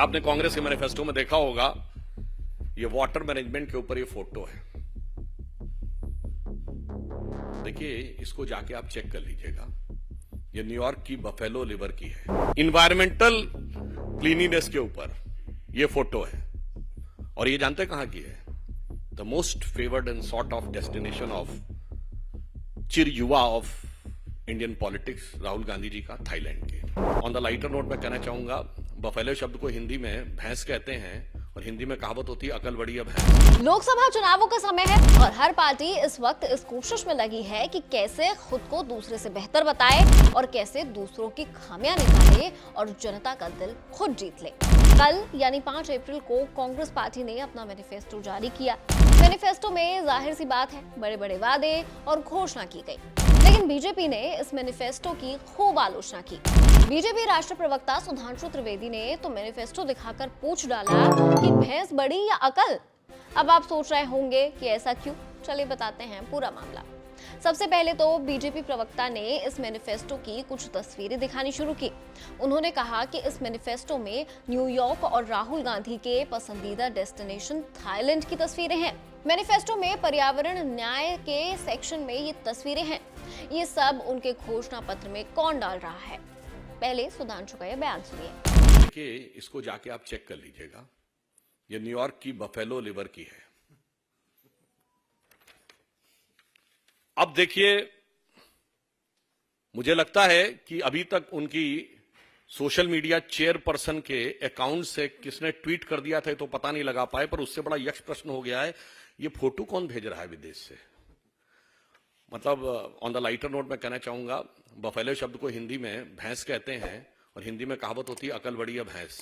आपने कांग्रेस के मैनिफेस्टो में देखा होगा, ये वाटर मैनेजमेंट के ऊपर ये फोटो है। देखिए, इसको जाके आप चेक कर लीजिएगा। ये न्यूयॉर्क की बफेलो रिवर की है। इन्वायरमेंटल क्लीनिनेस के ऊपर ये फोटो है। और ये जानते कहां की है? The most favoured and sort of destination of चिर युवा of Indian politics, Rahul Gandhi ji का, थाईलैंड के। ऑन द लाइटर नोट मैं कहना चाहूंगा, बफेलो शब्द को हिंदी में भैंस कहते हैं और हिंदी में कहावत होती है, अकल बड़ी है भैंस। लोकसभा चुनावों का समय है और हर पार्टी इस वक्त इस कोशिश में लगी है कि कैसे खुद को दूसरे से बेहतर बताए और कैसे दूसरों की खामियां निकाले और जनता का दिल खुद जीत ले। कल यानी 5 अप्रैल को कांग्रेस पार्टी ने अपना मैनिफेस्टो जारी किया। मैनिफेस्टो में जाहिर सी बात है, बड़े बड़े वादे और घोषणा की गई, लेकिन बीजेपी ने इस मैनिफेस्टो की खूब आलोचना की। बीजेपी राष्ट्रीय प्रवक्ता सुधांशु त्रिवेदी ने तो मैनिफेस्टो दिखाकर पूछ डाला कि भैंस बड़ी या अकल। अब आप सोच रहे होंगे कि ऐसा क्यों? चलिए बताते हैं पूरा मामला। सबसे पहले तो बीजेपी प्रवक्ता ने इस मैनिफेस्टो की कुछ तस्वीरें दिखानी शुरू की। उन्होंने कहा कि इस मैनिफेस्टो में न्यूयॉर्क और राहुल गांधी के पसंदीदा डेस्टिनेशन थाईलैंड की तस्वीरें हैं। मैनिफेस्टो में पर्यावरण न्याय के सेक्शन में ये तस्वीरें हैं। ये सब उनके घोषणा पत्र में कौन डाल रहा है? पहले सुधांशु का यह बयान सुनिए। देखिए, इसको जाके आप चेक कर लीजिएगा। ये न्यूयॉर्क की बफेलो रिवर की है। अब देखिए, मुझे लगता है कि अभी तक उनकी सोशल मीडिया चेयरपर्सन के अकाउंट से किसने ट्वीट कर दिया था तो पता नहीं लगा पाए, पर उससे बड़ा यक्ष प्रश्न हो गया है, ये फोटो कौन भेज रहा है विदेश से? मतलब ऑन द लाइटर नोट मैं कहना चाहूंगा, बफेलो शब्द को हिंदी में भैंस कहते हैं और हिंदी में कहावत होती है, अकल बड़ी है भैंस।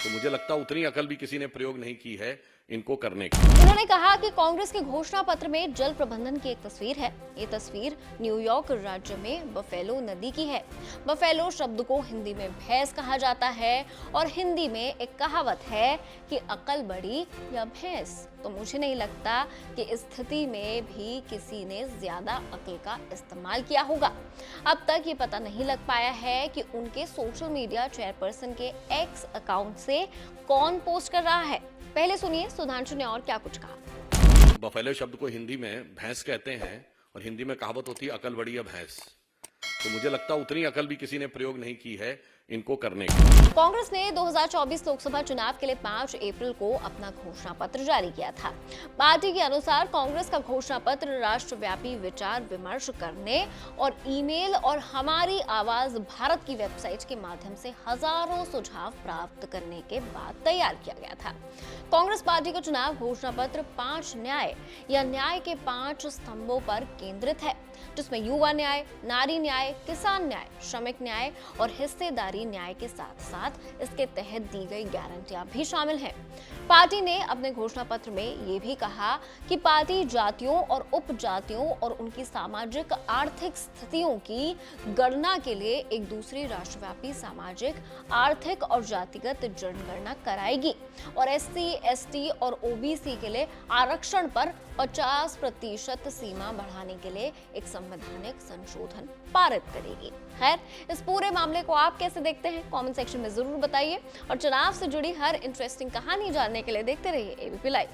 तो मुझे लगता है उतनी अकल भी किसी ने प्रयोग नहीं की है इनको करने की। उन्होंने कहा कि कांग्रेस के घोषणा पत्र में जल प्रबंधन की एक तस्वीर है। ये तस्वीर न्यूयॉर्क राज्य में बफेलो नदी की है। बफेलो शब्द को हिंदी में भैंस कहा जाता है और हिंदी में एक कहावत है कि अकल बड़ी या भैंस। तो मुझे नहीं लगता कि इस स्थिति में भी किसी ने ज्यादा अकल का इस्तेमाल किया होगा। अब तक ये पता नहीं लग पाया है कि उनके सोशल मीडिया चेयरपर्सन के एक्स अकाउंट से कौन पोस्ट कर रहा है। पहले सुनिए सुधांशु ने और क्या कुछ कहा। बफेलो शब्द को हिंदी में भैंस कहते हैं और हिंदी में कहावत होती है, अकल बड़ी है भैंस। तो मुझे लगता है उतनी अकल भी किसी ने प्रयोग नहीं की है इनको करने की। कांग्रेस ने 2024 लोकसभा चुनाव के लिए 5 अप्रैल को अपना घोषणा पत्र जारी किया था। पार्टी के अनुसार कांग्रेस का घोषणा पत्र राष्ट्रव्यापी विचार विमर्श करने और ईमेल और हमारी आवाज भारत की वेबसाइट के माध्यम से हजारों सुझाव प्राप्त करने के बाद तैयार किया गया था। कांग्रेस पार्टी का चुनाव घोषणा पत्र 5 न्याय या न्याय के 5 स्तंभों पर केंद्रित है, जिसमें युवा न्याय, नारी न्याय, किसान न्याय, श्रमिक न्याय और हिस्सेदारी न्याय के साथ साथ इसके तहत दी गई गारंटियां भी शामिल हैं। पार्टी ने अपने घोषणा पत्र में ये भी कहा कि पार्टी जातियों और उपजातियों और उनकी सामाजिक आर्थिक स्थितियों की गणना के लिए एक दूसरी राष्ट्रव्यापी सामाजिक, आर्थिक और जातिगत जनगणना कराएगी और एससी, एसटी और ओबीसी के लिए आरक्षण पर 50% सीमा बढ़ाने के लिए एक संवैधानिक संशोधन पारित करेगी। खैर, इस पूरे मामले को आप कैसे देखते हैं? कमेंट सेक्शन में जरूर बताइए और चुनाव से जुड़ी हर इंटरेस्टिंग कहानी जानने के लिए देखते रहिए एबीपी लाइव।